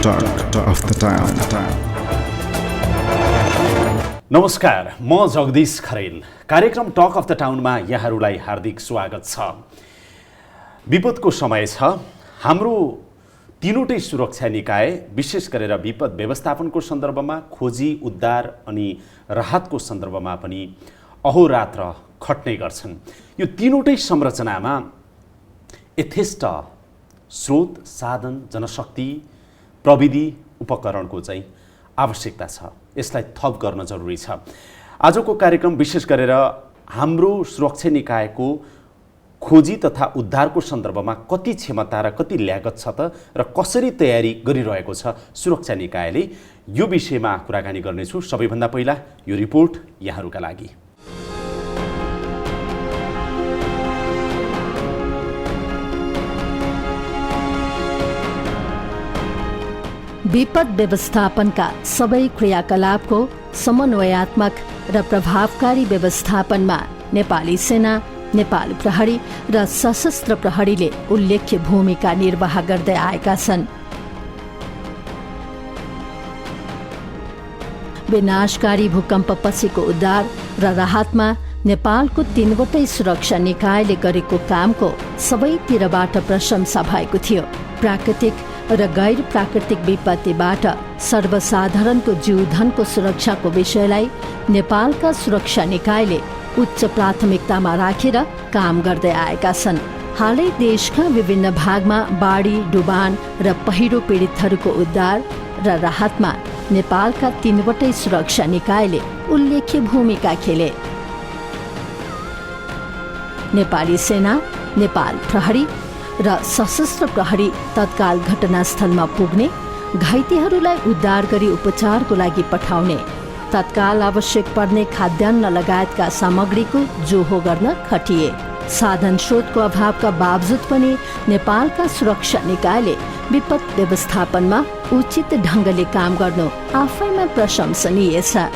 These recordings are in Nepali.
Talk of the Town. नमस्कार, म जगदीश खरेल। कार्यक्रम टक अफ द टाउनमा यहाँहरूलाई हार्दिक स्वागत छ। विपदको समय छ। हाम्रो तीनवटै सुरक्षा निकाय विशेष गरेर विपद व्यवस्थापनको सन्दर्भमा, खोजी उद्धार अनि राहतको सन्दर्भमा पनि अहोरात्र खट्ने गर्छन्। यो तीनवटै संरचनामा यथेष्ट स्रोत, साधन, जनशक्ति, प्रविधि, उपकरणको चाहिँ आवश्यकता छ। यसलाई थप गर्न जरुरी छ। आजको कार्यक्रम विशेष गरेर हाम्रो सुरक्षा निकायको खोजी तथा उद्धारको सन्दर्भमा कति क्षमता र कति ल्यागत छ त र कसरी तयारी गरिरहेको छ सुरक्षा निकायले, यो विषयमा कुराकानी गर्नेछु। सबैभन्दा पहिला यो रिपोर्ट यहाँहरूका लागि। विपद व्यवस्थापनका सबै क्रियाकलापको समन्वयात्मक र प्रभावकारी व्यवस्थापनमा नेपाली सेना, नेपाल प्रहरी र सशस्त्र प्रहरीले उल्लेख्य भूमिका निर्वाह गर्दै आएका छन्। विनाशकारी भूकम्पपछिको उद्धार र राहतमा नेपालको तीनवटै सुरक्षा निकायले गरेको कामको सबैतिरबाट प्रशंसा भएको थियो। प्राकृतिक र गैर प्राकृतिक विपत्तिबाट सर्वसाधारणको जीवधनको सुरक्षाको विषयलाई नेपालका सुरक्षा निकायले उच्च प्राथमिकतामा राखेर काम गर्दै आएका छन्। हालै देशका विभिन्न भागमा बाढी, डुबान र पहिरो पीडितहरूको उद्धार र राहतमा नेपालका तीनवटै सुरक्षा निकायले उल्लेख्य भूमिका खेले। नेपाली सेना, नेपाल प्रहरी र सशस्त्र प्रहरी तत्काल घटनास्थलमा पुग्ने, घाइतेहरूलाई उद्धार गरी उपचारको लागि पठाउने, तत्काल आवश्यक पर्ने खाद्यान्न लगायतका सामग्रीको जोहो गर्न खटिए। साधन स्रोतको अभावका बावजुद पनि नेपालका सुरक्षा निकायले विपद व्यवस्थापनमा उचित ढङ्गले काम गर्नु आफैमा प्रशंसनीय छ।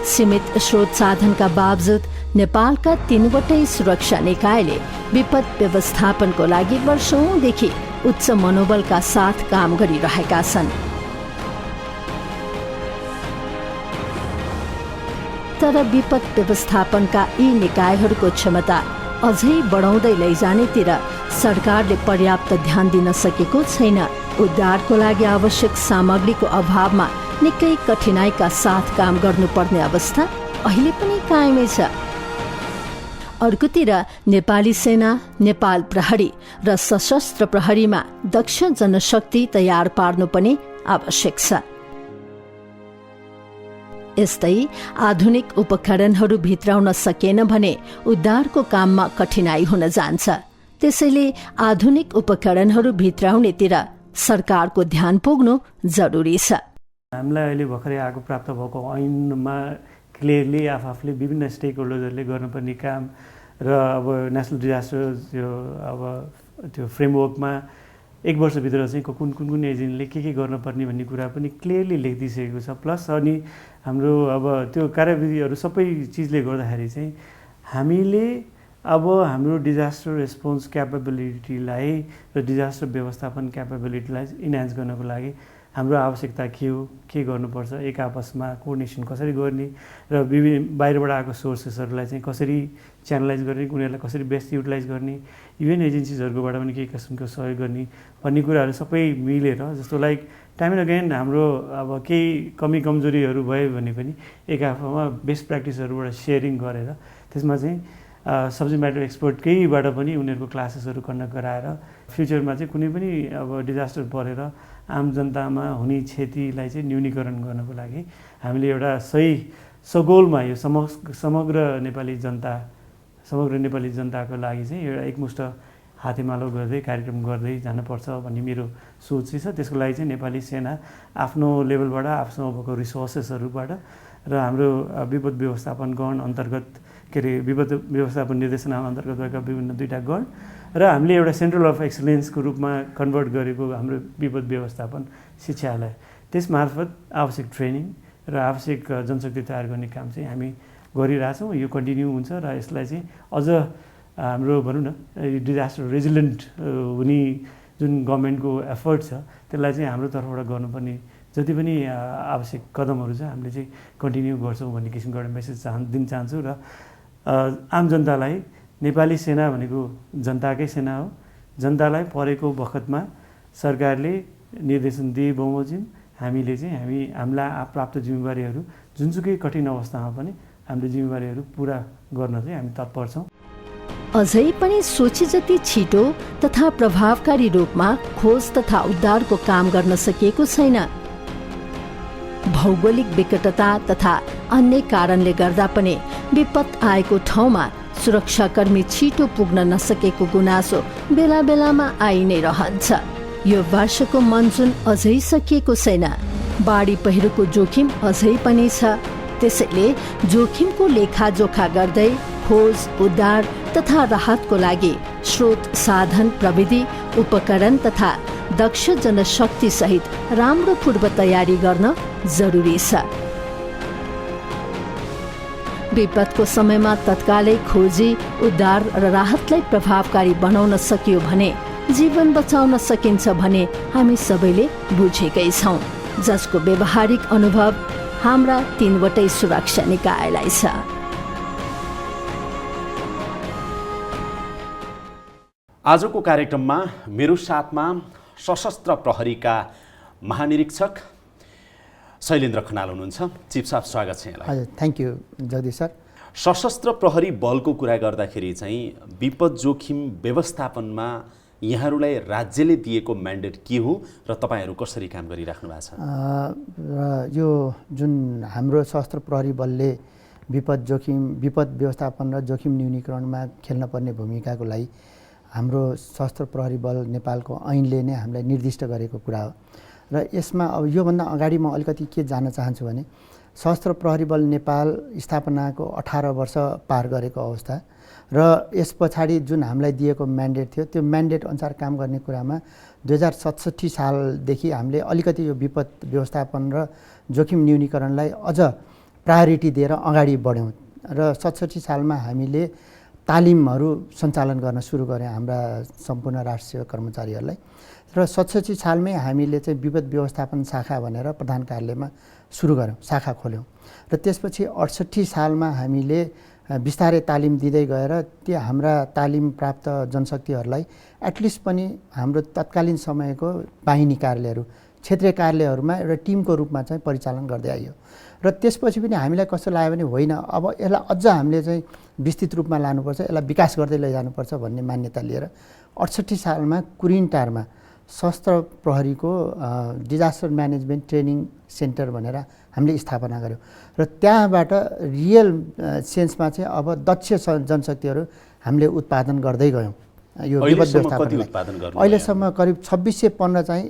सीमित स्रोत साधनका बावजुद नेपालका तीनवटै सुरक्षा निकायले विपद व्यवस्थापनको लागि वर्षौंदेखि उच्च मनोबलका साथ काम गरिरहेका छन्। तर विपद व्यवस्थापनका यी निकायहरूको क्षमता अझै बढाउँदै लैजानेतिर सरकारले पर्याप्त ध्यान दिन सकेको छैन। उद्धारको लागि आवश्यक सामग्रीको अभावमा निकै कठिनाइका साथ काम गर्नुपर्ने अवस्था अहिले पनि कायमै छ। अर्कोतिर नेपाली सेना, नेपाल प्रहरी र सशस्त्र प्रहरीमा दक्ष जनशक्ति तयार पार्नु पनि आवश्यक छ। यस्तै आधुनिक उपकरणहरू भित्राउन सकेन भने उद्धारको काममा कठिनाइ हुन जान्छ। त्यसैले आधुनिक उपकरणहरू भित्राउनेतिर सरकारको ध्यान पुग्नु जरुरी छ। हामीलाई अहिले भर्खरै आएको प्राप्त भएको ऐनमा क्लियरली आफूले विभिन्न स्टेक होल्डर्सहरूले गर्नुपर्ने काम र अब नेसनल डिजास्टर त्यो फ्रेमवर्कमा 1 वर्षभित्र चाहिँ कुन कुन एजेन्टले के गर्नुपर्ने भन्ने कुरा पनि क्लियरली लेखिदिइसकेको छ। प्लस अनि हाम्रो अब त्यो कार्यविधिहरू सबै चिजले गर्दाखेरि चाहिँ हामीले अब हाम्रो डिजास्टर रेस्पोन्स क्यापेबिलिटीलाई र डिजास्टर व्यवस्थापन क्यापेबिलिटीलाई इन्हान्स गर्नको लागि हाम्रो आवश्यकता के हो, के गर्नुपर्छ, एक आपसमा कोअर्डिनेसन कसरी गर्ने र विभिन्न बाहिरबाट आएको सोर्सेसहरूलाई चाहिँ कसरी च्यानलाइज गर्ने, उनीहरूलाई कसरी बेस्ट युटिलाइज गर्ने, युएन एजेन्सिजहरूकोबाट पनि केही किसिमको सहयोग गर्ने भन्ने कुराहरू सबै मिलेर, जस्तो लाइक टाइम एन्ड अगेन हाम्रो अब केही कमी कमजोरीहरू भयो भने पनि एक आपसमा बेस्ट प्र्याक्टिसहरूबाट सेयरिङ गरेर त्यसमा चाहिँ सब्जेक्ट म्याटर एक्सपर्टकैबाट पनि उनीहरूको क्लासेसहरू कन्डक्ट गराएर फ्युचरमा चाहिँ कुनै पनि अब डिजास्टर परेर आम जनतामा हुने क्षतिलाई चाहिँ न्यूनीकरण गर्नको लागि हामीले एउटा सही सगोलमा यो समग्र नेपाली जनताको लागि चाहिँ एउटा एकमुष्ट हातेमालो गर्दै कार्यक्रम गर्दै जानुपर्छ भन्ने मेरो सोच चाहिँ छ। त्यसको लागि चाहिँ नेपाली सेना आफ्नो लेभलबाट आफ्नो भएको रिसोर्सेसहरूबाट र हाम्रो विपद व्यवस्थापन गण अन्तर्गत विपद व्यवस्थापन निर्देशनामा अन्तर्गत भएका विभिन्न 2टा गण र हामीले एउटा सेन्ट्रल अफ एक्सलेन्सको रूपमा कन्भर्ट गरेको हाम्रो विपद व्यवस्थापन शिक्षालय, त्यस मार्फत आवश्यक ट्रेनिङ र आवश्यक जनशक्ति तयार गर्ने काम चाहिँ हामी गरिरहेछौँ। यो कन्टिन्यू हुन्छ र यसलाई चाहिँ अझ हाम्रो भनौँ न डिजास्टर रेजिलेन्ट हुने जुन गभर्मेन्टको एफर्ट छ त्यसलाई चाहिँ हाम्रो तर्फबाट गर्नुपर्ने जति पनि आवश्यक कदमहरू छ हामीले चाहिँ कन्टिन्यू गर्छौँ भन्ने किसिमको एउटा मेसेज दिन चाहन्छु। र आम जनतालाई नेपाली सेना भनेको जनताकै सेना हो। जनतालाई परेको बखतमा सरकारले निर्देशन दिए बमोजिम हामीले चाहिँ हामीलाई प्राप्त जिम्मेवारीहरू जुनसुकै कठिन अवस्थामा पनि हामीले जिम्मेवारीहरू पुरा गर्न चाहिँ हामी तत्पर छौँ। अझै पनि सोचे जति छिटो तथा प्रभावकारी रूपमा खोज तथा उद्धारको काम गर्न सकिएको छैन। भौगोलिक विकटता तथा अन्य कारणले गर्दा पनि विपद आएको ठाउँमा सुरक्षाकर्मी छिटो पुग्न नसकेको गुनासो बेला बेलामा आई नै रहन्छ। यो वर्षको मनसुन अझै सकिएको छैन। बाढी पहिरोको जोखिम अझै पनि छ। त्यसैले जोखिमको लेखाजोखा गर्दै खोज उद्धार तथा राहतको लागि स्रोत साधन प्रविधि उपकरण तथा दक्ष जनशक्ति सहित राम्रो पूर्व तयारी गर्न जरुरी छ। विपदको समयमा तत्कालै खोजी उद्धार र राहतलाई प्रभावकारी बनाउन सकियो भने जीवन बचाउन सकिन्छ भने हामी सबैले बुझेकै छौँ, जसको व्यवहारिक अनुभव हाम्रा 3वटै सुरक्षा निकायलाई छ। आजको कार्यक्रममा मेरो साथमा सशस्त्र प्रहरीका महानिरीक्षक शैलेन्द्र खनाल हुनुहुन्छ। चिफ साहब स्वागत छ यहाँलाई। हजुर, थ्याङ्क यू जगदीश सर। सशस्त्र प्रहरी बलको कुरा गर्दाखेरि चाहिँ विपद जोखिम व्यवस्थापनमा यहाँहरूलाई राज्यले दिएको म्यान्डेट के हो र तपाईँहरू कसरी काम गरिराख्नु भएको छ? यो जुन हाम्रो सशस्त्र प्रहरी बलले विपद व्यवस्थापन र जोखिम न्यूनीकरणमा खेल्न पर्ने भूमिकाको लागि हाम्रो सशस्त्र प्रहरी बल नेपालको ऐनले नै हामीलाई निर्दिष्ट गरेको कुरा हो। र यसमा अब योभन्दा अगाडि म अलिकति के जान्न चाहन्छु भने सशस्त्र प्रहरी बल नेपाल स्थापनाको 18 वर्ष पार गरेको अवस्था र यस पछाडि जुन हामीलाई दिएको म्यान्डेट थियो त्यो म्यान्डेट अनुसार काम गर्ने कुरामा 2067 सालदेखि हामीले अलिकति यो विपद व्यवस्थापन र जोखिम न्यूनीकरणलाई अझ प्रायोरिटी दिएर अगाडि बढ्यौँ र 67 सालमा हामीले तालिमहरू सञ्चालन गर्न सुरु गऱ्यौँ हाम्रा सम्पूर्ण राष्ट्रिय कर्मचारीहरूलाई। र 67 सालमै हामीले चाहिँ विपद व्यवस्थापन शाखा भनेर प्रधान कार्यालयमा सुरु गऱ्यौँ, शाखा खोल्यौँ। र त्यसपछि 68 सालमा हामीले बिस्तारै तालिम दिँदै गएर त्यो हाम्रा तालिम प्राप्त जनशक्तिहरूलाई एटलिस्ट पनि हाम्रो तत्कालीन समयको बाहिनी कार्यालयहरू क्षेत्रीय कार्यालयहरूमा एउटा टिमको रूपमा चाहिँ परिचालन गर्दै आइयो। र त्यसपछि पनि हामीलाई कस्तो लाग्यो भने होइन, अब यसलाई अझ हामीले चाहिँ विस्तृत रूपमा लानुपर्छ, यसलाई विकास गर्दै लैजानुपर्छ भन्ने मान्यता लिएर 68 सालमा कुरिनटारमा सशस्त्र प्रहरीको डिजास्टर म्यानेजमेन्ट ट्रेनिङ सेन्टर भनेर हामीले स्थापना गऱ्यौँ। र त्यहाँबाट रियल सेन्समा चाहिँ अब दक्ष जनशक्तिहरू हामीले उत्पादन गर्दै गयौँ। यो विपद व्यवस्थापनलाई अहिलेसम्म करिब 2615 चाहिँ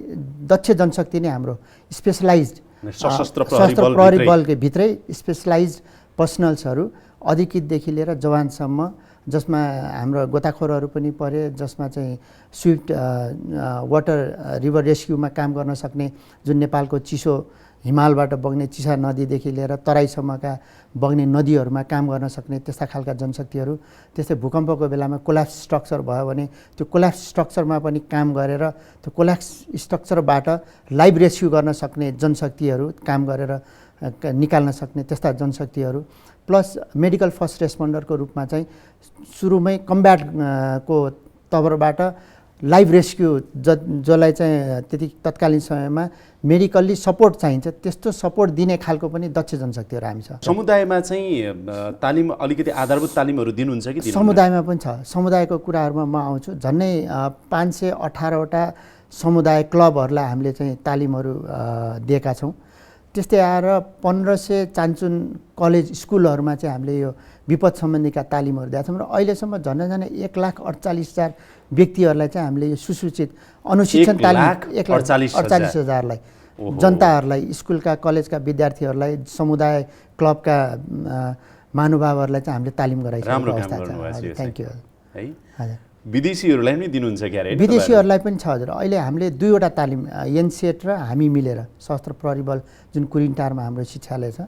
दक्ष जनशक्ति नै हाम्रो स्पेसलाइज्ड सशस्त्र प्रहरी बलकै भित्रै स्पेसलाइज्ड पर्सनल्सहरू अधिकृतदेखि लिएर जवानसम्म, जसमा हाम्रो गोताखोरहरू पनि परे, जसमा चाहिँ स्विफ्ट वाटर रिभर रेस्क्युमा काम गर्न सक्ने, जुन नेपालको चिसो हिमालबाट बग्ने चिसा नदीदेखि लिएर तराईसम्मका बग्ने नदीहरूमा काम गर्न सक्ने त्यस्ता खालका जनशक्तिहरू। त्यस्तै भूकम्पको बेलामा कोल्याप्स स्ट्रक्चर भयो भने त्यो कोल्याप्स स्ट्रक्चरमा पनि काम गरेर त्यो कोल्याप्स स्ट्रक्चरबाट लाइभ रेस्क्यु गर्न सक्ने जनशक्तिहरू काम गरेर निकाल्न सक्ने त्यस्ता जनशक्तिहरू, प्लस मेडिकल फर्स्ट रेस्पोन्डरको रूपमा चाहिँ सुरुमै कम्ब्याटको तवरबाट लाइभ रेस्क्यु जसलाई चाहिँ त्यति तत्कालीन समयमा मेडिकल्ली सपोर्ट चाहिन्छ त्यस्तो सपोर्ट दिने खालको पनि दक्ष जनशक्तिहरू हामी छ। समुदायमा चाहिँ तालिम अलिकति आधारभूत तालिमहरू दिनुहुन्छ कि? समुदायमा पनि छ। समुदायको कुराहरूमा म आउँछु। झन्डै 518वटा समुदाय क्लबहरूलाई हामीले चाहिँ तालिमहरू दिएका छौँ। त्यस्तै आएर 1500 चान्चुन कलेज स्कुलहरूमा चाहिँ हामीले यो विपद सम्बन्धीका तालिमहरू दिएका छौँ। र अहिलेसम्म झन्डै 1,48,000 व्यक्तिहरूलाई चाहिँ हामीले यो सुसूचित अनुशिक्षण तालिम 1,48,000लाई जनताहरूलाई, स्कुलका कलेजका विद्यार्थीहरूलाई, समुदाय क्लबका महानुभावहरूलाई चाहिँ हामीले तालिम गराइसकेको अवस्था छ। Thank you. है विदेशीहरूलाई पनि दिनुहुन्छ क्या? विदेशीहरूलाई पनि छ हजुर। अहिले हामीले 2वटा तालिम एनसेट र हामी मिलेर सशस्त्र प्रहरी बल जुन कुरिनटारमा हाम्रो शिक्षालय छ,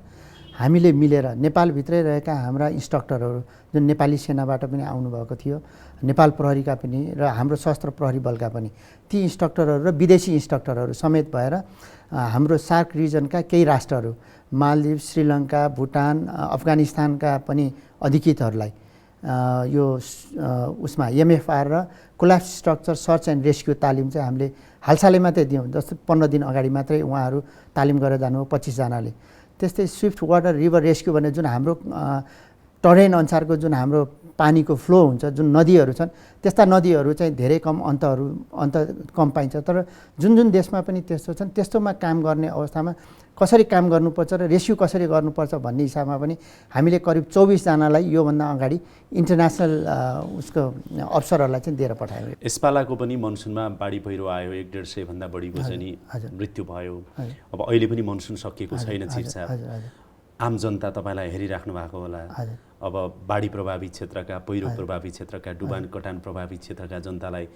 हामीले मिलेर नेपालभित्रै रहेका हाम्रा इन्स्ट्रक्टरहरू जुन नेपाली सेनाबाट पनि आउनुभएको थियो, नेपाल प्रहरीका पनि र हाम्रो सशस्त्र प्रहरी बलका पनि, ती इन्स्ट्रक्टरहरू र विदेशी इन्स्ट्रक्टरहरू समेत भएर हाम्रो सार्क रिजनका केही राष्ट्रहरू मालदिव, श्रीलङ्का, भुटान, अफगानिस्तानका पनि अधिकृतहरूलाई यो उसमा एमएफआर र collapse structure search and rescue तालिम चाहिँ हामीले हालसालै मात्रै दियौँ। जस्तै 15 दिन अगाडि मात्रै उहाँहरू तालिम गरेर जानुभयो 25 जनाले। त्यस्तै स्विफ्ट वाटर रिभर रेस्क्यु भन्ने जुन हाम्रो टरेन अनुसारको जुन हाम्रो पानीको फ्लो हुन्छ, जुन नदीहरू छन्, त्यस्ता नदीहरू चाहिँ धेरै कम अन्त कम पाइन्छ। तर जुन देशमा पनि त्यस्तो छन्, त्यस्तोमा काम गर्ने अवस्थामा कसरी काम गर्नुपर्छ र रेस्क्यु कसरी गर्नुपर्छ भन्ने हिसाबमा पनि हामीले करिब 24 जनालाई योभन्दा अगाडि इन्टरनेसनल उसको अफसरहरूलाई चाहिँ दिएर पठायौँ। यसपालाको पनि मनसुनमा बाढी पहिरो आयो, 150 भन्दा बढीको चाहिँ नि मृत्यु भयो। अब अहिले पनि मनसुन सकिएको छैन चिफ साहब। आम जनता तपाईँलाई हेरिराख्नु भएको होला। अब बाढी प्रभावित क्षेत्रका, पहिरो प्रभावित क्षेत्रका, डुबान कटान प्रभावित क्षेत्रका जनतालाई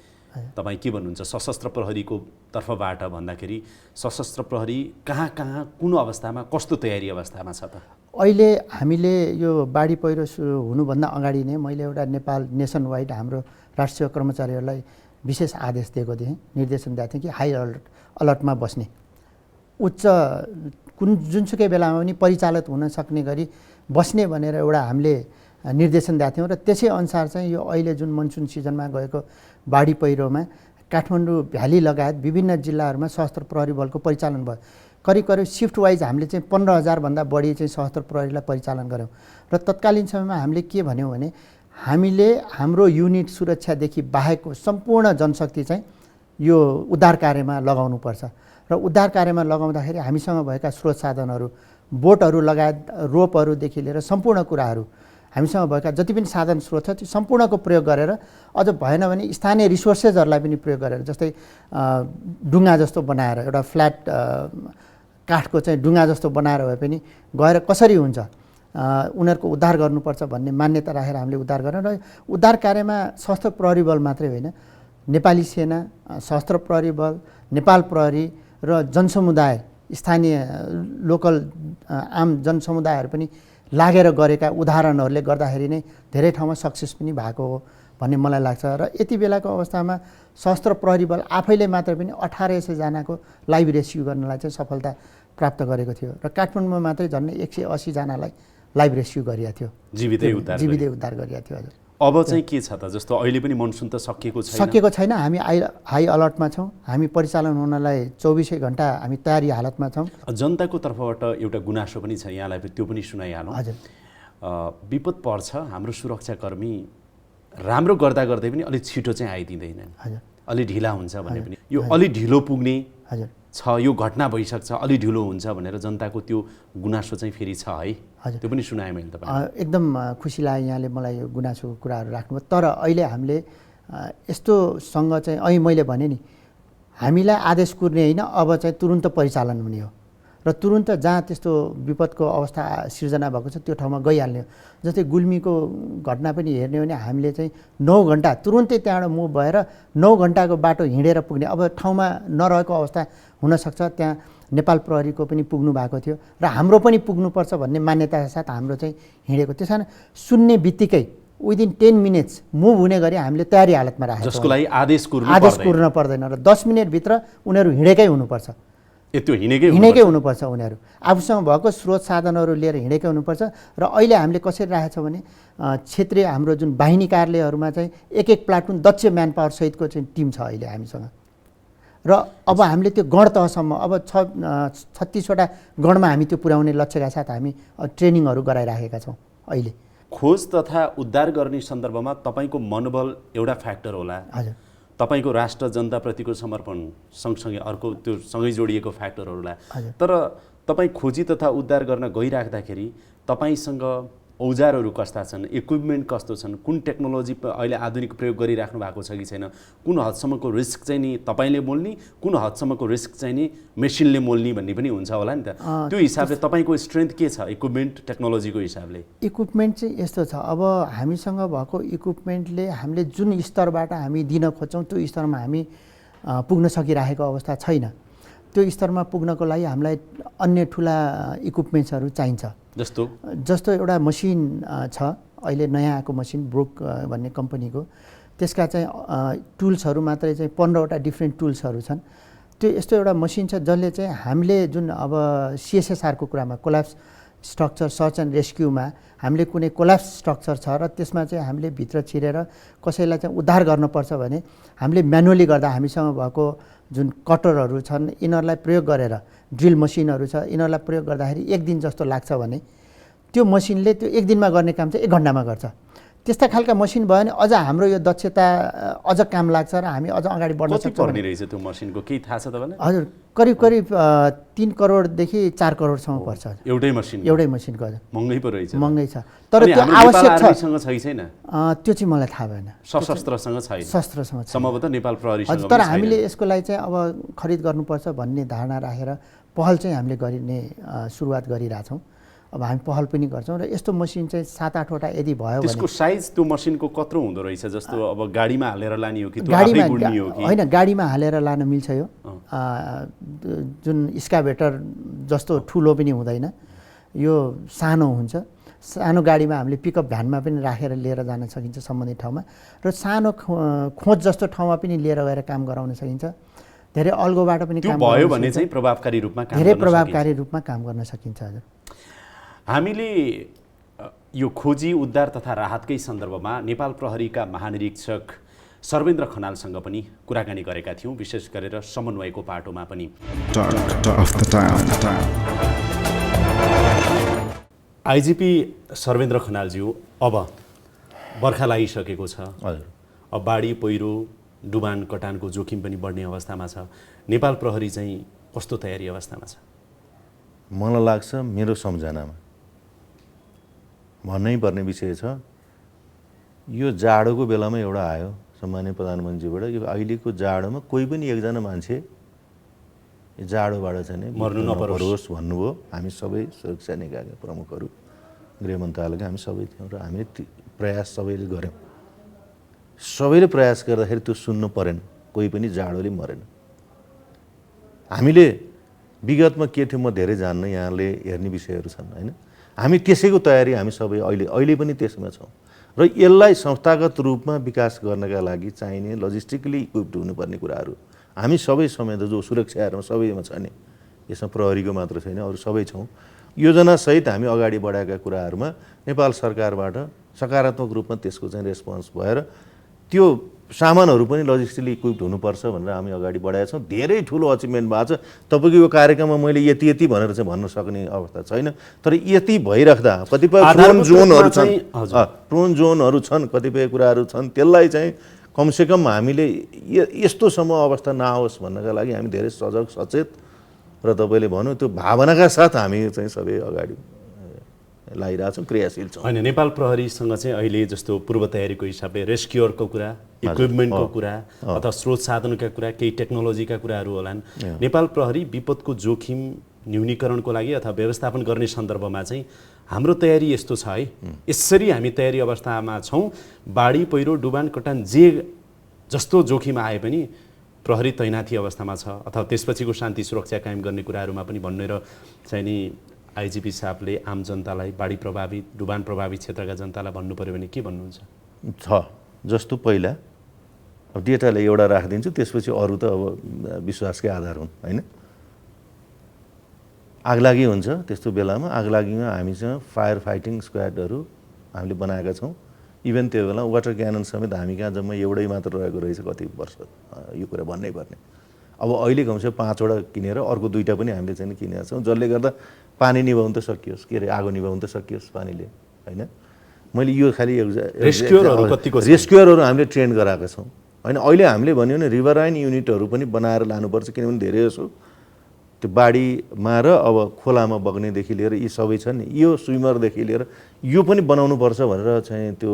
तपाईँ के भन्नुहुन्छ? सशस्त्र प्रहरीको तर्फबाट भन्दाखेरि सशस्त्र प्रहरी कहाँ कुन अवस्थामा, कस्तो तयारी अवस्थामा छ त? अहिले हामीले यो बाढी पहिरो सुरु हुनुभन्दा अगाडि नै मैले एउटा नेपाल नेसन वाइड हाम्रो राष्ट्रिय कर्मचारीहरूलाई विशेष आदेश दिएको थिएँ, निर्देशन दिएको थिएँ कि हाई अलर्टमा बस्ने, उच्च जुनसुकै बेलामा पनि परिचालित हुन सक्ने गरी बस्ने भनेर एउटा हामीले निर्देशन दिएको थियौँ। र त्यसै अनुसार चाहिँ यो अहिले जुन मनसुन सिजनमा गएको बाढी पहिरोमा काठमाडौँ भ्याली लगायत विभिन्न जिल्लाहरूमा सशस्त्र प्रहरी बलको परिचालन भयो। करिब सिफ्ट वाइज हामीले चाहिँ 15,000 भन्दा बढी चाहिँ सशस्त्र प्रहरीलाई परिचालन गऱ्यौँ। र तत्कालीन समयमा हामीले के भन्यौँ भने हामीले हाम्रो युनिट सुरक्षादेखि बाहेकको सम्पूर्ण जनशक्ति चाहिँ यो उद्धार कार्यमा लगाउनुपर्छ। र उद्धार कार्यमा लगाउँदाखेरि हामीसँग भएका स्रोत साधनहरू, बोटहरू लगायत रोपहरूदेखि लिएर सम्पूर्ण कुराहरू, हामीसँग भएका जति पनि साधन स्रोत छ त्यो सम्पूर्णको प्रयोग गरेर, अझ भएन भने स्थानीय रिसोर्सेसहरूलाई पनि प्रयोग गरेर, जस्तै डुङ्गा जस्तो बनाएर, एउटा फ्ल्याट काठको चाहिँ डुङ्गा जस्तो बनाएर भए पनि गएर कसरी हुन्छ उनीहरूको उद्धार गर्नुपर्छ भन्ने मान्यता राखेर हामीले उद्धार गरेर, र उद्धार कार्यमा सशस्त्र प्रहरी बल मात्रै होइन, नेपाली सेना, सशस्त्र प्रहरी बल, नेपाल प्रहरी र जनसमुदाय, स्थानीय लोकल आम जनसमुदायहरू पनि लागेर गरेका उदाहरणहरूले गर्दाखेरि नै धेरै ठाउँमा सक्सेस पनि भएको हो भन्ने मलाई लाग्छ। र यति बेलाको अवस्थामा सशस्त्र प्रहरी बल आफैले मात्र पनि 1800 जनाको लाइभ रेस्क्यु गर्नलाई चाहिँ सफलता प्राप्त गरेको थियो। र काठमाडौँमा मात्रै झन्डै 180 जनालाई लाइभ रेस्क्यु गरिएको थियो, जीवितै उद्धार गरिएको थियो। हजुर, अब चाहिँ के छ त? जस्तो अहिले पनि मनसुन त सकिएको छैन। हामी हाई अलर्टमा छौँ। हामी परिचालन हुनलाई 24 घण्टा हामी तयारी हालतमा छौँ। जनताको तर्फबाट एउटा गुनासो पनि छ, यहाँलाई त्यो पनि सुनाइहालौँ। हजुर, विपद पर्छ, हाम्रो सुरक्षाकर्मी राम्रो गर्दा गर्दै पनि अलिक छिटो चाहिँ आइदिँदैनन्, अलि ढिला हुन्छ भने पनि यो अलि ढिलो पुग्ने छ, यो घटना भइसक्छ, अलि ढिलो हुन्छ भनेर जनताको त्यो गुनासो चाहिँ फेरि छ है? त्यो पनि सुनाएँ मैले तपाईँ। एकदम खुसी लाग्यो यहाँले मलाई यो गुनासोको कुराहरू राख्नुभयो। तर अहिले हामीले यस्तोसँग चाहिँ अहिले मैले भने नि, हामीलाई आदेश कुर्ने होइन, अब चाहिँ तुरुन्त परिचालन हुने हो र तुरुन्त जहाँ त्यस्तो विपदको अवस्था सिर्जना भएको छ त्यो ठाउँमा गइहाल्ने हो। जस्तै गुल्मीको घटना पनि हेर्ने हो भने हामीले चाहिँ 9 घण्टा तुरुन्तै त्यहाँबाट मुभ भएर 9 घण्टाको बाटो हिँडेर पुग्ने, अब ठाउँमा नरहेको अवस्था हुनसक्छ, त्यहाँ नेपाल प्रहरीको पनि पुग्नु भएको थियो र हाम्रो पनि पुग्नुपर्छ भन्ने मान्यता साथ हाम्रो चाहिँ हिँडेको। त्यस कारण सुन्ने बित्तिकै विदिन 10 मिनट्स मुभ हुने गरी हामीले तयारी हालतमा राखेको, जसको लागि आदेश कुर्न पर्दैन र 10 मिनटभित्र उनीहरू हिँडेकै हुनुपर्छ। त्यो हिँडेकै हुनुपर्छ उनीहरू आफूसँग भएको स्रोत साधनहरू लिएर हिँडेकै हुनुपर्छ। र अहिले हामीले कसरी राखेको छौँ भने क्षेत्रीय हाम्रो जुन बाहिनी कार्यालयहरूमा चाहिँ एक प्लाटुन दक्ष म्यान पावर सहितको चाहिँ टिम छ अहिले हामीसँग। र अब हामीले त्यो गण तहसम्म अब 36वटा गणमा हामी त्यो पुर्याउने लक्ष्यका साथ हामी ट्रेनिङहरू गराइराखेका छौँ। अहिले खोज तथा उद्धार गर्ने सन्दर्भमा तपाईँको मनोबल एउटा फ्याक्टर होला। हजुर, तपाईँको राष्ट्र जनताप्रतिको समर्पण सँगसँगै अर्को त्यो सँगै जोडिएको फ्याक्टरहरूलाई। तर तपाईँ खोजी तथा उद्धार गर्न गइराख्दाखेरि तपाईँसँग औजारहरू कस्ता छन्, इक्विपमेन्ट कस्तो छन्, कुन टेक्नोलोजी अहिले आधुनिक प्रयोग गरिराख्नु भएको छ कि छैन, कुन हदसम्मको रिस्क चाहिँ नि तपाईँले मोल्ने, कुन हदसम्मको रिस्क चाहिँ नि मेसिनले मोल्ने भन्ने पनि हुन्छ होला नि त। त्यो हिसाबले तपाईँको स्ट्रेन्थ के छ इक्विपमेन्ट टेक्नोलोजीको हिसाबले? इक्विपमेन्ट चाहिँ यस्तो छ, अब हामीसँग भएको इक्विपमेन्टले हामीले जुन स्तरबाट हामी दिन खोज्छौँ त्यो स्तरमा हामी पुग्न सकिरहेको अवस्था छैन। त्यो स्तरमा पुग्नको लागि हामीलाई अन्य ठुला इक्विपमेन्ट्सहरू चाहिन्छ। जस्तो एउटा मसिन छ अहिले नयाँ आएको मसिन ब्रोक भन्ने कम्पनीको, त्यसका चाहिँ टुल्सहरू मात्रै चाहिँ 15वटा डिफ्रेन्ट टुल्सहरू छन्। त्यो यस्तो एउटा मसिन छ जसले चाहिँ हामीले जुन अब CSSRको कुरामा कोल्याप्स स्ट्रक्चर सर्च एन्ड रेस्क्युमा हामीले कुनै कोल्याप्स स्ट्रक्चर छ र त्यसमा चाहिँ हामीले भित्र छिरेर कसैलाई चाहिँ उद्धार गर्नुपर्छ भने हामीले म्यानुअली गर्दा हामीसँग भएको जुन कटरहरू छन् यिनीहरूलाई प्रयोग गरेर, ड्रिल मसिनहरू छ यिनीहरूलाई प्रयोग गर्दाखेरि 1 दिन जस्तो लाग्छ भने त्यो मसिनले त्यो 1 दिनमा गर्ने काम चाहिँ 1 घन्टामा गर्छ। त्यस्ता खालका मसिन भयो भने अझ हाम्रो यो दक्षता अझ काम लाग्छ र हामी अझ अगाडि बढ्न सक्छौँ। कति पर्ने रहेछ त्यो मसिनको केही थाहा छ तपाईँलाई? हजुर, करिब 3 करोडदेखि 4 करोडसम्म पर्छ। एउटै मसिनको हजुर। महँगै पो रहेछ। महँगै छ, तर त्यो आवश्यक छ। छैन त्यो चाहिँ मलाई थाहा भएन। सशस्त्रसँग छैन, शस्त्रसँग छैन सम्भवतः नेपाल प्रहरीसँग। तर हामीले यसको लागि चाहिँ अब खरिद गर्नुपर्छ भन्ने धारणा राखेर पहल चाहिँ हामीले गरिने सुरुवात गरिरहेछौँ। अब हामी पहल पनि गर्छौँ र यस्तो मसिन चाहिँ 7-8वटा यदि भयो भने। त्यसको साइज त्यो मसिनको कत्रो हुँदो रहेछ? जस्तो अब गाडीमा हालेर लाने हो कि त्यो आफै गुड्ने हो कि? होइन, गाडीमा हालेर लान मिल्छ यो। जुन एक्सकाभेटर जस्तो ठुलो पनि हुँदैन, यो सानो हुन्छ। सानो गाडीमा हामीले पिकअप भ्यानमा पनि राखेर लिएर जान सकिन्छ सम्बन्धित ठाउँमा, र सानो खोज जस्तो ठाउँमा पनि लिएर गएर काम गराउन सकिन्छ। धेरै अल्गोबाट पनि काम भयो भने चाहिँ प्रभावकारी रूपमा काम धेरै प्रभावकारी रूपमा काम गर्न सकिन्छ। हजुर, हामीले यो खोजी उद्धार तथा राहतकै सन्दर्भमा नेपाल प्रहरीका महानिरीक्षक सर्वेन्द्र खनालसँग पनि कुराकानी गरेका थियौँ, विशेष गरेर समन्वयको पाटोमा पनि। आइजिपी सर्वेन्द्र खनालज्यू, अब बर्खा लागिसकेको छ, अब बाढी पहिरो डुबान कटानको जोखिम पनि बढ्ने अवस्थामा छ। नेपाल प्रहरी चाहिँ कस्तो तयारी अवस्थामा छ? मलाई लाग्छ मेरो सम्झनामा भन्नै पर्ने विषय छ, यो जाडोको बेलामा एउटा आयो सम्माननीय प्रधानमन्त्रीबाट, यो अहिलेको जाडोमा कोही पनि एकजना मान्छे जाडोबाट चाहिँ मर्नु नपरोस् भन्नुभयो। हामी सबै सुरक्षा निकायका प्रमुखहरू, गृह मन्त्रालयका हामी सबै थियौँ र हामीले प्रयास सबैले गऱ्यौँ। सबैले प्रयास गर्दाखेरि त्यो सुन्नु परेन, कोही पनि जाडोले मरेन। हामीले विगतमा के थियो म धेरै जान्न, यहाँले हेर्ने विषयहरू छन् होइन। हामी त्यसैको तयारी हामी सबै अहिले पनि त्यसमा छौँ र यसलाई संस्थागत रूपमा विकास गर्नका लागि चाहिने लजिस्टिकली इक्विप्ड हुनुपर्ने कुराहरू हामी सबै समेत जो सुरक्षाहरूमा सबैमा छ नि, यसमा प्रहरीको मात्र छैन, अरू सबै छौँ। योजनासहित हामी अगाडि बढाएका कुराहरूमा नेपाल सरकारबाट सकारात्मक रूपमा त्यसको चाहिँ रेस्पोन्स भएर त्यो सामानहरू पनि लजिस्टिकली इक्विप्ड हुनुपर्छ भनेर हामी अगाडि बढाएका छौँ। धेरै ठुलो अचिभमेन्ट भएको छ। तपाईँको यो कार्यक्रममा मैले यति भनेर चाहिँ भन्न सक्ने अवस्था छैन, तर यति भइराख्दा कतिपय प्रोन जोनहरू छन्, कतिपय कुराहरू छन्, त्यसलाई चाहिँ कमसेकम हामीले यस्तोसम्म अवस्था नआओस् भन्नका लागि हामी धेरै सजग सचेत र तपाईँले भन्नु त्यो भावनाका साथ हामी चाहिँ सबै अगाडि लागिरहेछौँ, क्रियाशील छौँ। होइन, नेपाल प्रहरीसँग चाहिँ अहिले जस्तो पूर्व तयारीको हिसाबले रेस्क्युअरको कुरा, इक्विपमेन्टको कुरा अथवा स्रोत साधनका कुरा, केही टेक्नोलोजीका कुराहरू होलान्। नेपाल प्रहरी विपदको जोखिम न्यूनीकरणको लागि अथवा व्यवस्थापन गर्ने सन्दर्भमा चाहिँ हाम्रो तयारी यस्तो छ है, यसरी हामी तयारी अवस्थामा छौँ, बाढी पहिरो डुबान कटान जे जस्तो जोखिम आए पनि प्रहरी तैनाथी अवस्थामा छ, अथवा त्यसपछिको शान्ति सुरक्षा कायम गर्ने कुराहरूमा पनि भन्ने र चाहिँ नि आइजिपी साहबले आम जनतालाई, बाढी प्रभावित डुबान प्रभावित क्षेत्रका जनतालाई भन्नु पर्यो भने के भन्नुहुन्छ? छ जस्तो पहिला अब डेटाले एउटा राखिदिन्छु, त्यसपछि अरू त अब विश्वासकै आधार हुन् होइन। आगलागी हुन्छ, त्यस्तो बेलामा आगलागीमा हामीसँग फायर फाइटिङ स्क्वाडहरू हामीले बनाएका छौँ। इभन त्यो बेला वाटर क्यानन समेत हामी कहाँ जम्मा एउटै मात्र रहेको रहेछ कति वर्ष, यो कुरा भन्नै पर्ने। अब अहिले कमसेकम 5वटा किनेर अर्को 2टा पनि हामीले चाहिँ किनेका छौँ, जसले गर्दा पानी निभाउनु त सकियोस्, के अरे आगो निभाउनु त सकियोस् पानीले होइन। मैले यो खालि रेस्क्युअरहरू हामीले ट्रेन गराएका छौँ होइन। अहिले हामीले भन्यो भने रिभराइन युनिटहरू पनि बनाएर लानुपर्छ, किनभने धेरै जसो त्यो बाढीमा र अब खोलामा बग्नेदेखि लिएर यी सबै छन्, यो स्विमरदेखि लिएर यो पनि बनाउनुपर्छ भनेर चाहिँ त्यो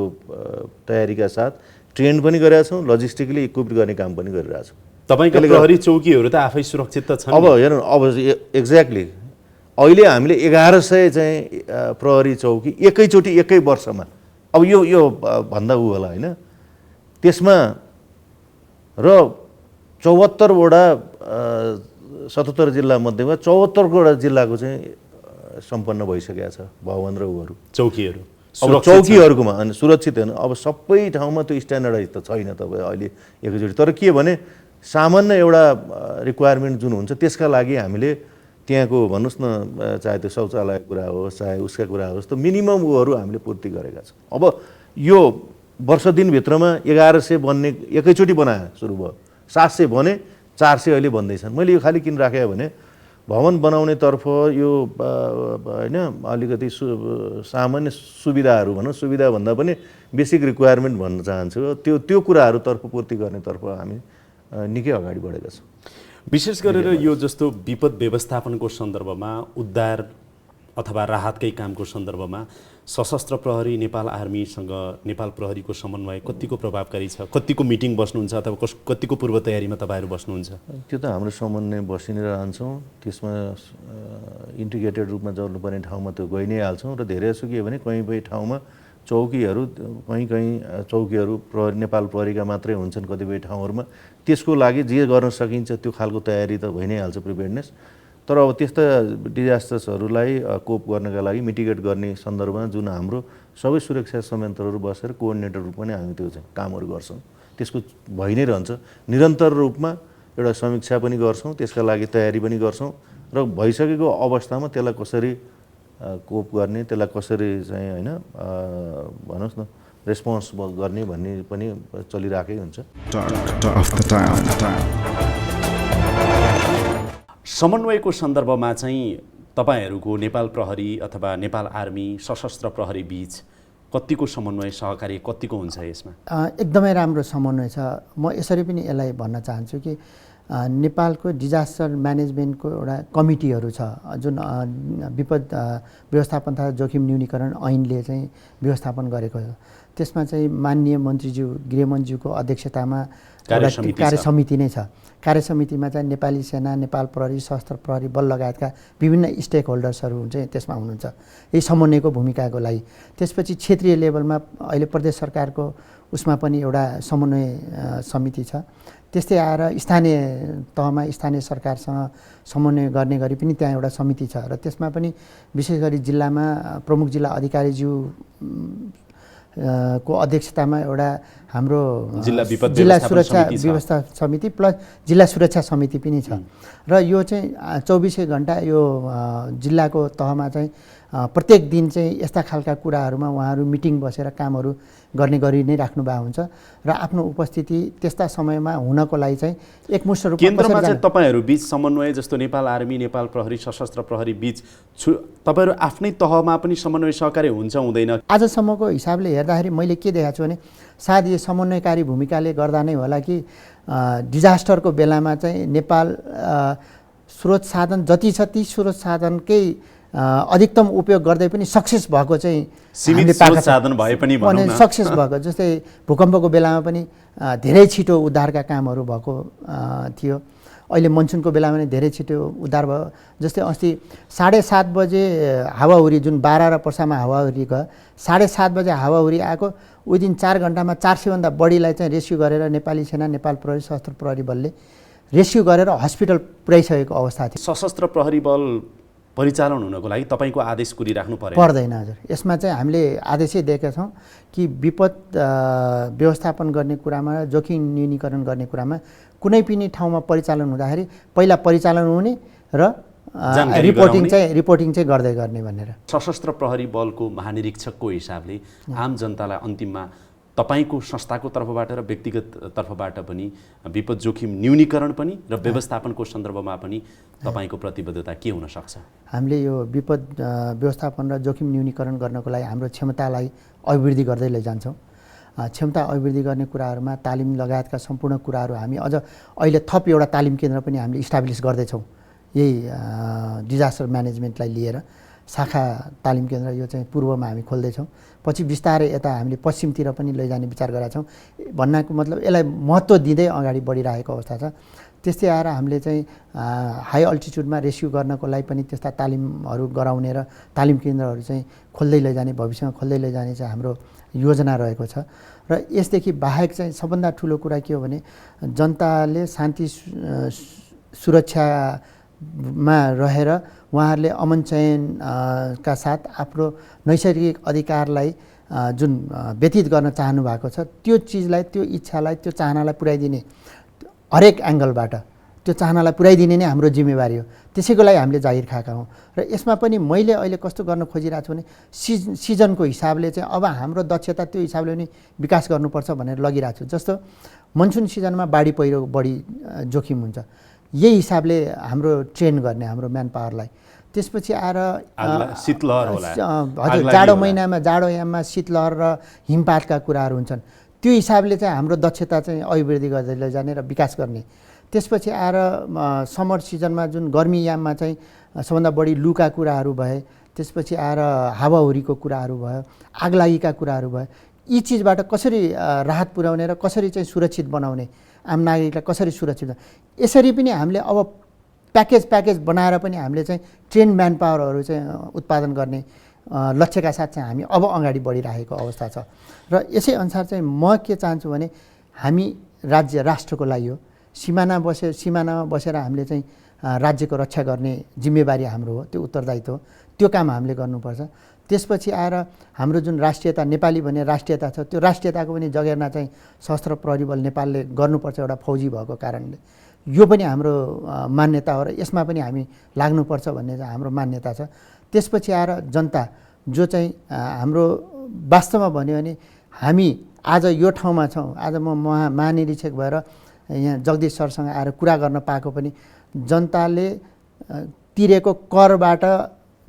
तयारीका साथ ट्रेन पनि गरेका छौँ, लजिस्टिकली इक्विप्ड गर्ने काम पनि गरिरहेछौँ। तपाईँको प्रहरी चौकीहरू त आफै सुरक्षित त छन्। अब हेर्नु, अब एक्ज्याक्टली अहिले हामीले 1100 चाहिँ प्रहरी चौकी एकैचोटि एकै वर्षमा, अब यो भन्दा ऊ होला होइन, त्यसमा र 74वटा 77 जिल्ला मध्येमा 74वटा जिल्लाको चाहिँ सम्पन्न भइसकेको छ भवन र उहरू चौकीहरू अब चौकीहरूकोमा अनि सुरक्षित होइन अब सबै ठाउँमा त्यो स्ट्यान्डर्डाइज त छैन तपाईँ अहिले एकैचोटि तर के भने सामान्य एउटा रिक्वायरमेन्ट जुन हुन्छ त्यसका लागि हामीले त्यहाँको भन्नुहोस् न चाहे त्यो शौचालयको कुरा होस् चाहे उसका कुरा होस् त मिनिमम उहरू हामीले पूर्ति गरेका छौँ अब यो वर्ष दिनभित्रमा 1100 बन्ने एकैचोटि बनायो सुरु भयो 700 बने 400 अहिले बन्दैछन् मैले यो खालि किन राखेँ भने भवन बनाउनेतर्फ यो होइन अलिकति सामान्य सुविधाहरू भनौँ सुविधाभन्दा पनि बेसिक रिक्वायरमेन्ट भन्न चाहन्छु त्यो कुराहरूतर्फ पूर्ति गर्नेतर्फ हामी निकै अगाडि बढेका छौँ विशेष गरेर यो जस्तो विपद व्यवस्थापनको सन्दर्भमा उद्धार अथवा राहतकै कामको सन्दर्भमा सशस्त्र प्रहरी नेपाल आर्मीसँग नेपाल प्रहरीको समन्वय कतिको प्रभावकारी छ कतिको मिटिङ बस्नुहुन्छ अथवा कतिको पूर्व तयारीमा तपाईँहरू बस्नुहुन्छ त्यो त हाम्रो समन्वय बसि नै रहन्छौँ त्यसमा इन्टिग्रेटेड रूपमा जानुपर्ने ठाउँमा त्यो गइ नै हाल्छौँ र धेरै जसो के भने कहीँ ठाउँमा चौकीहरू कहीँ चौकीहरू प्रहरी नेपाल प्रहरीका मात्रै हुन्छन् कतिपय ठाउँहरूमा त्यसको लागि जे गर्न सकिन्छ त्यो खालको तयारी त भइ नै हाल्छ प्रिपेयर्डनेस तर अब त्यस्ता डिजास्टर्सहरूलाई कोप गर्नका लागि मिटिगेट गर्ने सन्दर्भमा जुन हाम्रो सबै सुरक्षा संयन्त्रहरू बसेर कोअर्डिनेटर रूपमा नै हामी त्यो चाहिँ कामहरू गर्छौँ त्यसको भइ नै रहन्छ निरन्तर रूपमा एउटा समीक्षा पनि गर्छौँ त्यसका लागि तयारी पनि गर्छौँ र भइसकेको अवस्थामा त्यसलाई कसरी कोप गर्ने त्यसलाई कसरी चाहिँ होइन भन्नुहोस् न रेस्पोन्स गर्ने भन्ने पनि चलिरहेकै हुन्छ समन्वयको सन्दर्भमा चाहिँ तपाईँहरूको नेपाल प्रहरी अथवा नेपाल आर्मी सशस्त्र प्रहरी बीच कतिको समन्वय सहकारी कतिको हुन्छ यसमा एकदमै राम्रो समन्वय छ म यसरी पनि यसलाई भन्न चाहन्छु कि नेपालको डिजास्टर म्यानेजमेन्टको एउटा कमिटीहरू छ जुन विपद व्यवस्थापन तथा जोखिम न्यूनीकरण ऐनले चाहिँ व्यवस्थापन गरेको छ त्यसमा चाहिँ माननीय मन्त्रीज्यू गृहमन्त्रीज्यूको अध्यक्षतामा कार्य समिति नै छ कार्य समितिमा चाहिँ नेपाली सेना नेपाल प्रहरी सशस्त्र प्रहरी बल लगायतका विभिन्न स्टेक होल्डर्सहरू चाहिँ त्यसमा हुनुहुन्छ यही समन्वयको भूमिकाको लागि त्यसपछि क्षेत्रीय लेभलमा अहिले प्रदेश सरकारको उसमा पनि एउटा समन्वय समिति छ त्यस्तै आएर स्थानीय तहमा स्थानीय सरकारसँग समन्वय गर्ने गरी पनि त्यहाँ एउटा समिति छ र त्यसमा पनि विशेष गरी जिल्लामा प्रमुख जिल्ला अधिकारीज्यू को अध्यक्षतामा एउटा हाम्रो जिल्ला सुरक्षा व्यवस्था समिति प्लस जिल्ला सुरक्षा समिति पनि छ र यो चाहिँ 24 घण्टा यो जिल्लाको तहमा चाहिँ प्रत्येक दिन चाहिँ यस्ता खालका कुराहरूमा उहाँहरू मिटिङ बसेर कामहरू गर्ने गरी नै राख्नु भएको हुन्छ र आफ्नो उपस्थिति त्यस्ता समयमा हुनको लागि चाहिँ एकमुष्ट रूपमा केन्द्रमा चाहिँ तपाईँहरू बीच समन्वय जस्तो नेपाल आर्मी नेपाल प्रहरी सशस्त्र प्रहरी बीच तपाईँहरू आफ्नै तहमा पनि समन्वय सहकार्य हुन्छ हुँदैन आजसम्मको हिसाबले हेर्दाखेरि मैले के देखाएको छु भने सायद यो समन्वयकारी भूमिकाले गर्दा नै होला कि डिजास्टरको बेलामा चाहिँ नेपाल स्रोत साधन जति छ ती स्रोत साधनकै अधिकतम उपयोग गर्दै पनि सक्सेस भएको चाहिँ सीमित स्रोत साधन भए पनि भनौँ न सक्सेस भएको जस्तै भूकम्पको बेलामा पनि धेरै छिटो उद्धारका कामहरू भएको थियो अहिले मनसुनको बेलामा पनि धेरै छिटो उद्धार भयो जस्तै अस्ति 7:30 बजे हावाहुरी जुन बारा र पर्सामा हावाहुरी गयो 7:30 बजे हावाहुरी आएको विदिन 4 घण्टामा 400 भन्दा बढीलाई चाहिँ रेस्क्यु गरेर नेपाली सेना नेपाल प्रहरी सशस्त्र प्रहरी बलले रेस्क्यु गरेर हस्पिटल पुर्याइसकेको अवस्था थियो सशस्त्र प्रहरी बल परिचालन हुनको लागि तपाईको आदेश कुरिराख्नु पर्दैन हजुर यसमा चाहिँ हामीले आदेशै दिएका छौँ कि विपद व्यवस्थापन गर्ने कुरामा जोखिम न्यूनीकरण गर्ने कुरामा कुनै पनि ठाउँमा परिचालन हुँदाखेरि पहिला परिचालन हुने र रिपोर्टिङ चाहिँ गर्दै गर्ने भनेर सशस्त्र प्रहरी बलको महानिरीक्षकको हिसाबले आम जनतालाई अन्तिममा तपाईको संस्थाको तर्फबाट र व्यक्तिगत तर्फबाट पनि विपद जोखिम न्यूनीकरण पनि र व्यवस्थापनको सन्दर्भमा पनि तपाईको प्रतिबद्धता के हुन सक्छ हामीले यो विपद व्यवस्थापन र जोखिम न्यूनीकरण गर्नको लागि हाम्रो क्षमतालाई अभिवृद्धि गर्दै लैजान्छौँ क्षमता अभिवृद्धि गर्ने कुराहरूमा तालिम लगायतका सम्पूर्ण कुराहरू हामी अझ अहिले थप एउटा तालिम केन्द्र पनि हामीले इस्टाब्लिस गर्दैछौँ यही डिजास्टर म्यानेजमेन्टलाई लिएर शाखा तालिम केन्द्र यो चाहिँ पूर्वमा हामी खोल्दैछौँ पछि बिस्तारै यता हामीले पश्चिमतिर पनि लैजाने विचार गरेका छौँ भन्नाको मतलब यसलाई महत्त्व दिँदै अगाडि बढिरहेको अवस्था छ त्यस्तै आएर हामीले चाहिँ हाई अल्टिट्युडमा रेस्क्यु गर्नको लागि पनि त्यस्ता तालिमहरू गराउने र तालिम केन्द्रहरू चाहिँ खोल्दै लैजाने भविष्यमा खोल्दै लैजाने चाहिँ हाम्रो योजना रहेको छ र यसदेखि बाहेक चाहिँ सबभन्दा ठुलो कुरा के हो भने जनताले शान्ति सुरक्षा मा रहेर उहाँहरूले अमन चयनका साथ आफ्नो नैसर्गिक अधिकारलाई जुन व्यतीत गर्न चाहनु भएको छ त्यो चिजलाई, त्यो इच्छालाई, त्यो चाहनालाई पुर्याइदिने हरेक एङ्गलबाट त्यो चाहनालाई पुर्याइदिने नै हाम्रो जिम्मेवारी हो। त्यसैको लागि हामीले जागिर खाएका हौँ। र यसमा पनि मैले अहिले कस्तो गर्न खोजिरहेको छु भने सिजनको हिसाबले चाहिँ अब हाम्रो दक्षता त्यो हिसाबले पनि विकास गर्नुपर्छ भनेर लगिरहेको छु। जस्तो मनसुन सिजनमा बाढी पहिरो बढी जोखिम हुन्छ, यही हिसाबले हाम्रो ट्रेन गर्ने हाम्रो म्यान पावरलाई। त्यसपछि आएर हजुर जाडो महिनामा जाडोयाममा शीतलहर र हिमपातका कुराहरू हुन्छन्, त्यो हिसाबले चाहिँ हाम्रो दक्षता चाहिँ अभिवृद्धि गर्दै लैजाने र विकास गर्ने। त्यसपछि आएर समर सिजनमा जुन गर्मीयाममा चाहिँ सबभन्दा बढी लुका कुराहरू भए, त्यसपछि आएर हावाहुरीको कुराहरू भयो, आगलागीका कुराहरू भयो, यी चिजबाट कसरी राहत पुर्याउने र कसरी चाहिँ सुरक्षित बनाउने, आम नागरिकलाई कसरी सुरक्षित, यसरी पनि हामीले अब प्याकेज बनाएर पनि हामीले चाहिँ ट्रेन म्यान पावरहरू चाहिँ उत्पादन गर्ने लक्ष्यका साथ चाहिँ हामी अब अगाडि बढिरहेको अवस्था छ। र यसै अनुसार चाहिँ म के चाहन्छु भने हामी राष्ट्रको लागि हो, सीमानामा बसेर हामीले चाहिँ राज्यको रक्षा गर्ने जिम्मेवारी हाम्रो हो, त्यो उत्तरदायित्व हो, त्यो काम हामीले गर्नुपर्छ। त्यसपछि आएर हाम्रो जुन राष्ट्रियता, नेपाली भन्ने राष्ट्रियता छ, त्यो राष्ट्रियताको पनि जगेर्ना चाहिँ सशस्त्र प्रहरी बल नेपालले गर्नुपर्छ एउटा फौजी भएको कारणले। यो पनि हाम्रो मान्यता हो र यसमा पनि हामी लाग्नुपर्छ भन्ने चाहिँ हाम्रो मान्यता छ। त्यसपछि आएर जनता जो चाहिँ हाम्रो वास्तवमा भन्यो भने हामी आज यो ठाउँमा छौँ, आज म महानिरीक्षक भएर यहाँ जगदीश सरसँग आएर कुरा गर्न पाएको पनि जनताले तिरेको करबाट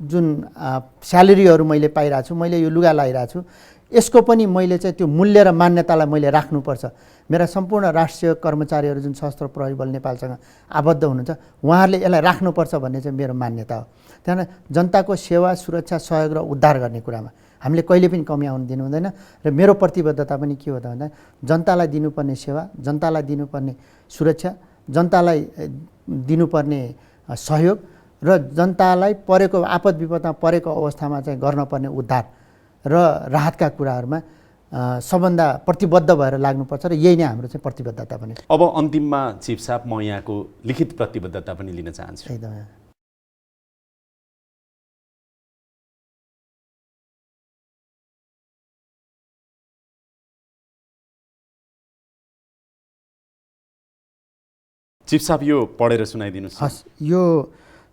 जुन स्यालेरीहरू मैले पाइरहेको छु, मैले यो लुगा लगाइरहेको छु, यसको पनि मैले चाहिँ त्यो मूल्य र मान्यतालाई मैले राख्नुपर्छ। मेरा सम्पूर्ण राष्ट्रिय कर्मचारीहरू जुन सशस्त्र प्रहरी बल नेपालसँग आबद्ध हुनुहुन्छ उहाँहरूले यसलाई राख्नुपर्छ भन्ने चाहिँ मेरो मान्यता हो। त्यहाँदेखि जनताको सेवा, सुरक्षा, सहयोग र उद्धार गर्ने कुरामा हामीले कहिले पनि कमी आउनु दिनु हुँदैन। र मेरो प्रतिबद्धता पनि के हो त भन्दा जनतालाई दिनुपर्ने सेवा, जनतालाई दिनुपर्ने सुरक्षा, जनतालाई दिनुपर्ने सहयोग र जनतालाई परेको आपद विपदमा परेको अवस्थामा चाहिँ गर्नुपर्ने उद्धार र राहतका कुराहरूमा सबभन्दा प्रतिबद्ध भएर लाग्नुपर्छ र यही नै हाम्रो चाहिँ प्रतिबद्धता पनि। अब अन्तिममा चिफ साहब म यहाँको लिखित प्रतिबद्धता पनि लिन चाहन्छु। एकदमै चिफ साहब यो पढेर सुनाइदिनुहोस्। हस्, यो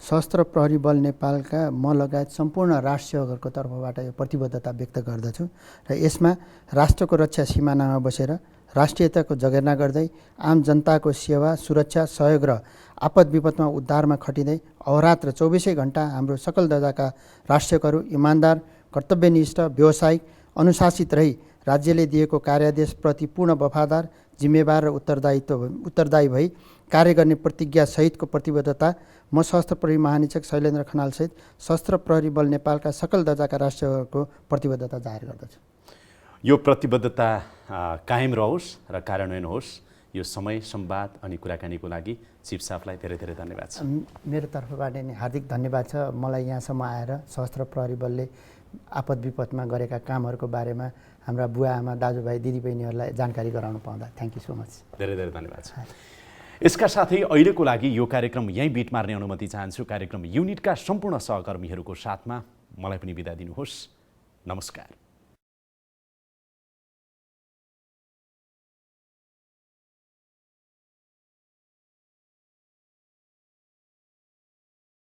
सशस्त्र प्रहरी बल नेपालका म लगायत सम्पूर्ण राष्ट्रहरूको तर्फबाट यो प्रतिबद्धता व्यक्त गर्दछु र यसमा राष्ट्रको रक्षा सिमानामा बसेर राष्ट्रियताको जगेर्ना गर्दै आम जनताको सेवा, सुरक्षा, सहयोग र आपद विपदमा उद्धारमा खटिँदै अहोरात्र 24 घण्टा हाम्रो सकल दर्जाका राष्ट्रियकहरू इमान्दार, कर्तव्यनिष्ठ, व्यावसायिक, अनुशासित रही राज्यले दिएको कार्यादेशप्रति पूर्ण वफादार, जिम्मेवार र उत्तरदायी भई कार्य गर्ने प्रतिज्ञा सहितको प्रतिबद्धता म सशस्त्र प्रहरी महानिरीक्षक शैलेन्द्र खनाल सहित सशस्त्र प्रहरी बल नेपालका सकल दर्जाका राष्ट्रियको प्रतिबद्धता जाहेर गर्दछु। यो प्रतिबद्धता कायम रहोस् र कार्यान्वयन होस्। यो समय, संवाद अनि कुराकानीको लागि चिफ साहबलाई धेरै धेरै धन्यवाद छ। मेरो तर्फबाट नै हार्दिक धन्यवाद छ। मलाई यहाँसम्म आएर सशस्त्र प्रहरी बलले आपद विपदमा गरेका कामहरूको बारेमा हाम्रा बुवा आमा, दाजुभाइ, दिदीबहिनीहरूलाई जानकारी गराउन पाउँदा थ्याङ्क यू सो मच। धेरै धेरै धन्यवाद छ। यसका साथै अहिलेको लागि यो कार्यक्रम यहीँ बिट मार्ने अनुमति चाहन्छु। कार्यक्रम युनिटका सम्पूर्ण सहकर्मीहरूको साथमा मलाई पनि बिदा दिनुहोस्। नमस्कार।